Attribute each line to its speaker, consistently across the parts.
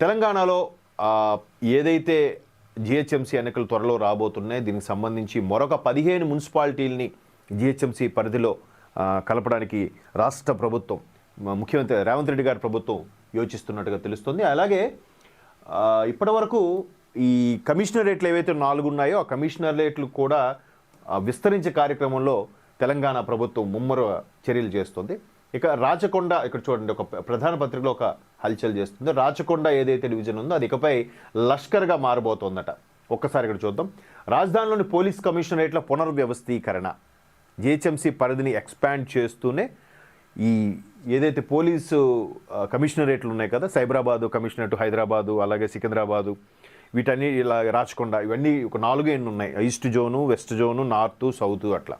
Speaker 1: తెలంగాణలో ఏదైతే జిహెచ్ఎంసీ ఎన్నికలు త్వరలో రాబోతున్నాయి, దీనికి సంబంధించి మరొక 15 మున్సిపాలిటీలని జిహెచ్ఎంసీ పరిధిలో కలపడానికి రాష్ట్ర ప్రభుత్వం, ముఖ్యమంత్రి రేవంత్ రెడ్డి గారి ప్రభుత్వం యోచిస్తున్నట్టుగా తెలుస్తుంది. అలాగే ఇప్పటివరకు ఈ కమిషనరేట్లు ఏవైతే 4 ఉన్నాయో ఆ కమిషనరేట్లు కూడా విస్తరించే కార్యక్రమంలో తెలంగాణ ప్రభుత్వం ముమ్మర చర్యలు చేస్తుంది. ఇక రాచకొండ, ఇక్కడ చూడండి, ఒక ప్రధాన పత్రికలో ఒక హల్చల్ చేస్తుంది. రాచకొండ ఏదైతే డివిజన్ ఉందో అది ఇకపై లష్కర్గా మారబోతోందట. ఒక్కసారి ఇక్కడ చూద్దాం. రాజధానిలోని పోలీస్ కమిషనరేట్ల పునర్వ్యవస్థీకరణ, జిహెచ్ఎంసీ పరిధిని ఎక్స్పాండ్ చేస్తూనే ఈ ఏదైతే పోలీసు కమిషనరేట్లు ఉన్నాయి కదా, సైబరాబాదు కమిషనరేట్, హైదరాబాదు, అలాగే సికింద్రాబాదు, వీటన్ని ఇలా రాచకొండ, ఇవన్నీ ఒక 4 ఉన్నాయి. East zone, west zone, north, south అట్లా.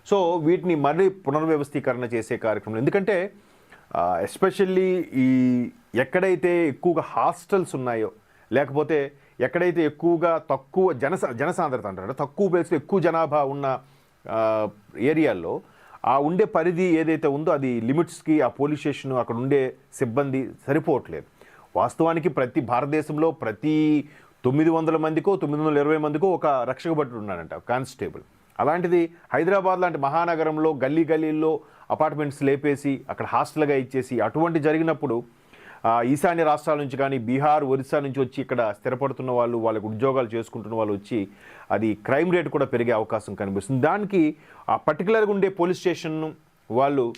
Speaker 1: సో వీటిని మళ్ళీ పునర్వ్యవస్థీకరణ చేసే కార్యక్రమం. ఎందుకంటే ఎస్పెషల్లీ ఈ ఎక్కడైతే ఎక్కువగా హాస్టల్స్ ఉన్నాయో, లేకపోతే ఎక్కడైతే ఎక్కువగా తక్కువ జనసాంద్రత అంటారు, తక్కువ ప్లేస్లో ఎక్కువ జనాభా ఉన్న ఏరియాల్లో ఆ ఉండే పరిధి ఏదైతే ఉందో అది లిమిట్స్కి ఆ పోలీస్ స్టేషన్ అక్కడ ఉండే సిబ్బంది సరిపోవట్లేదు. వాస్తవానికి భారతదేశంలో ప్రతి 900 మందికో 920 మందికో ఒక రక్షక భటుడు ఉన్నాడంట, కానిస్టేబుల్. అలాంటిది హైదరాబాద్ లాంటి మహానగరంలో గల్లీల్లో అపార్ట్మెంట్స్ లేపేసి అక్కడ హాస్టల్గా ఇచ్చేసి అటువంటి జరిగినప్పుడు ఈశాన్య రాష్ట్రాల నుంచి కానీ బీహార్, ఒరిస్సా నుంచి వచ్చి ఇక్కడ స్థిరపడుతున్న వాళ్ళు, వాళ్ళకి ఉద్యోగాలు చేసుకుంటున్న వాళ్ళు వచ్చి అది క్రైమ్ రేట్ కూడా పెరిగే అవకాశం కనిపిస్తుంది. దానికి ఆ పర్టికులర్గా ఉండే పోలీస్ స్టేషన్ను వాళ్ళు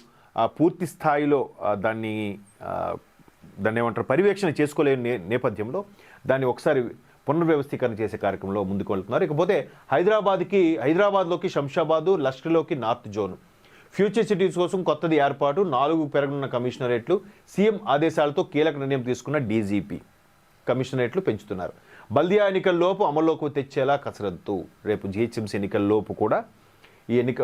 Speaker 1: పూర్తి స్థాయిలో దాన్ని ఏమంటారు పర్యవేక్షణ చేసుకోలేని నేపథ్యంలో దాన్ని ఒకసారి పునర్వ్యవస్థీకరణ చేసే కార్యక్రమంలో ముందుకు వెళ్తున్నారు. ఇకపోతే హైదరాబాద్లోకి శంషాబాదు, లష్కర్లోకి నార్త్ జోన్, ఫ్యూచర్ సిటీస్ కోసం కొత్తది ఏర్పాటు, 4 పెరగనున్న కమిషనరేట్లు, సీఎం ఆదేశాలతో కీలక నిర్ణయం తీసుకున్న డీజీపీ, కమిషనరేట్లు పెంచుతున్నారు. బల్దియా ఎన్నికల్లోపు అమల్లోకి తెచ్చేలా కసరత్తు, రేపు జిహెచ్ఎంసీ ఎన్నికల్లోపు కూడా ఈ ఎన్నిక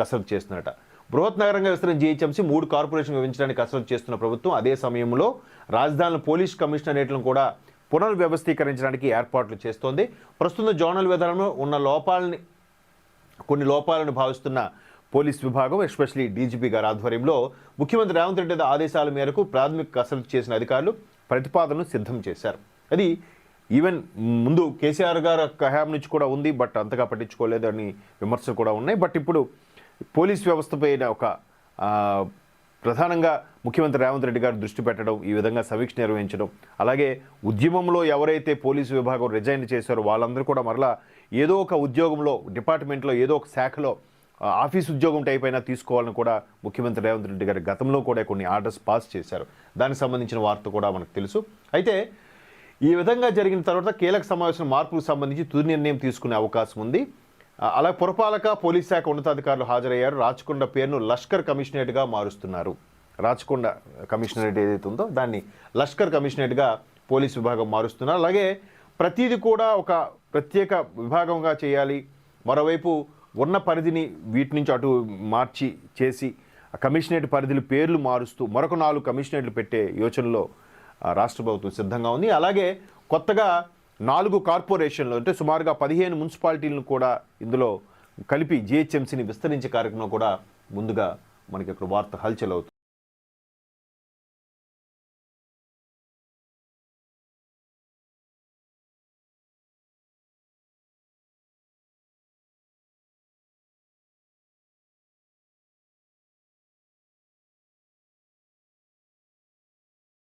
Speaker 1: కసరత్తు చేస్తున్నట. బృహత్ నగరంగా విస్తరించిన జిహెచ్ఎంసీ 3 కార్పొరేషన్ విభజించడానికి కసరత్తు చేస్తున్న ప్రభుత్వం అదే సమయంలో రాజధానిలో పోలీస్ కమిషనరేట్లను కూడా పునర్వ్యవస్థీకరించడానికి ఏర్పాట్లు చేస్తోంది. ప్రస్తుతం జోనల్ విధానంలో ఉన్న కొన్ని లోపాలను భావిస్తున్న పోలీస్ విభాగం, ఎస్పెషలీ డీజీపీ గారి ఆధ్వర్యంలో ముఖ్యమంత్రి రేవంత్ రెడ్డి ఆదేశాల మేరకు ప్రాథమిక కసరత్తు చేసిన అధికారులు ప్రతిపాదనను సిద్ధం చేశారు. అది ఈవెన్ ముందు కేసీఆర్ గారు హయాం నుంచి కూడా ఉంది, బట్ అంతగా పట్టించుకోలేదని విమర్శలు కూడా ఉన్నాయి. బట్ ఇప్పుడు పోలీస్ వ్యవస్థపైన ఒక ప్రధానంగా ముఖ్యమంత్రి రేవంత్ రెడ్డి గారు దృష్టి పెట్టడం, ఈ విధంగా సమీక్ష నిర్వహించడం, అలాగే ఉద్యమంలో ఎవరైతే పోలీసు విభాగం రిజైన్ చేశారో వాళ్ళందరూ కూడా మరలా ఏదో ఒక ఉద్యోగంలో, డిపార్ట్మెంట్లో ఏదో ఒక శాఖలో ఆఫీస్ ఉద్యోగం టైప్ అయినా తీసుకోవాలని కూడా ముఖ్యమంత్రి రేవంత్ రెడ్డి గారి గతంలో కూడా కొన్ని ఆర్డర్స్ పాస్ చేశారు. దానికి సంబంధించిన వార్త కూడా మనకు తెలుసు. అయితే ఈ విధంగా జరిగిన తర్వాత కీలక సమావేశం మార్పులకు సంబంధించి తుది నిర్ణయం తీసుకునే అవకాశం ఉంది. అలా పురపాలక పోలీస్ శాఖ ఉన్నతాధికారులు హాజరయ్యారు. రాచకొండ పేరును లష్కర్ కమిషనరేట్గా మారుస్తున్నారు. రాచకొండ కమిషనరేట్ ఏదైతే ఉందో దాన్ని లష్కర్ కమిషనరేట్గా పోలీస్ విభాగం మారుస్తున్నారు. అలాగే ప్రతిదీ కూడా ఒక ప్రత్యేక విభాగంగా చేయాలి. మరోవైపు ఉన్న పరిధిని వీటి నుంచి అటు మార్చి చేసి కమిషనరేట్ పరిధిని పేర్లు మారుస్తూ మరొక 4 కమిషనరేట్లు పెట్టే యోచనలో రాష్ట్ర ప్రభుత్వం సిద్ధంగా ఉంది. అలాగే కొత్తగా 4 కార్పొరేషన్లు, అంటే సుమారుగా 15 మున్సిపాలిటీలను కూడా ఇందులో కలిపి జిహెచ్ఎంసీని విస్తరించే కార్యక్రమం కూడా ముందుగా మనకి ఇక్కడ వార్త హల్చల్ అవుతుంది.